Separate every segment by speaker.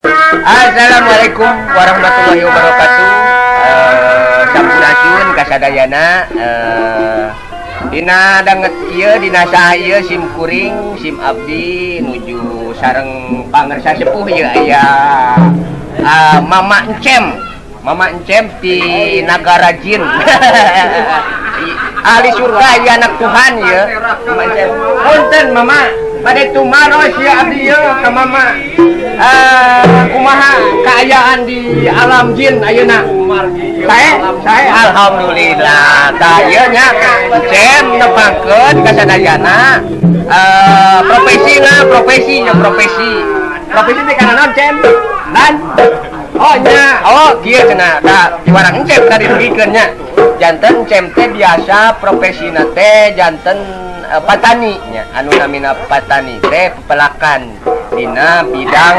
Speaker 1: Assalamualaikum warahmatullahi wabarakatuh. Sampurasun kasadayana. Dina danget ieu dina saha ieu sim kuring sim abdi nuju sareng pangersa sepuh ieu aya Mama Encem di Nagara Jin. Ahli surga ya anak Tuhan ya. Mama Encem. Punten Mama, pada tumaros ya abdi ieu ka Mama. Kumaha keayaan di alam jin ayeuna? Saya alhamdulillah. Da ieu nya Encem nepangkeun kasadayana profesi teh kana naon Cem? Dan kieu cenah da diwarang Encem tadi digikeun nya. Janten Encem teh biasa profesina teh janten patani nya. Anu namina patani teh pepelakan dina bidang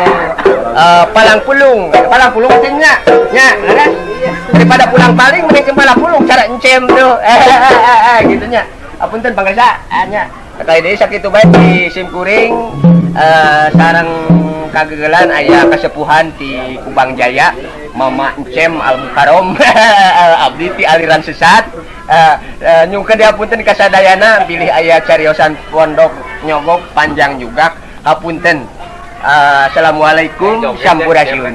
Speaker 1: palang pulung teh nya kan daripada pulang paling mending palang pulung cara Encem tuh gitu nya. Apunten pangarsa nya kali deui sakitu bae di simkuring sareng kagegelan aya kasepuhan ti Kubang Jaya Mama Encem Al Mukarom abdi ti aliran sesat nyungkeun diapunten kasadayana bilih aya cariosan pondok nyogok panjang juga hapunten. Assalamualaikum sampurasun.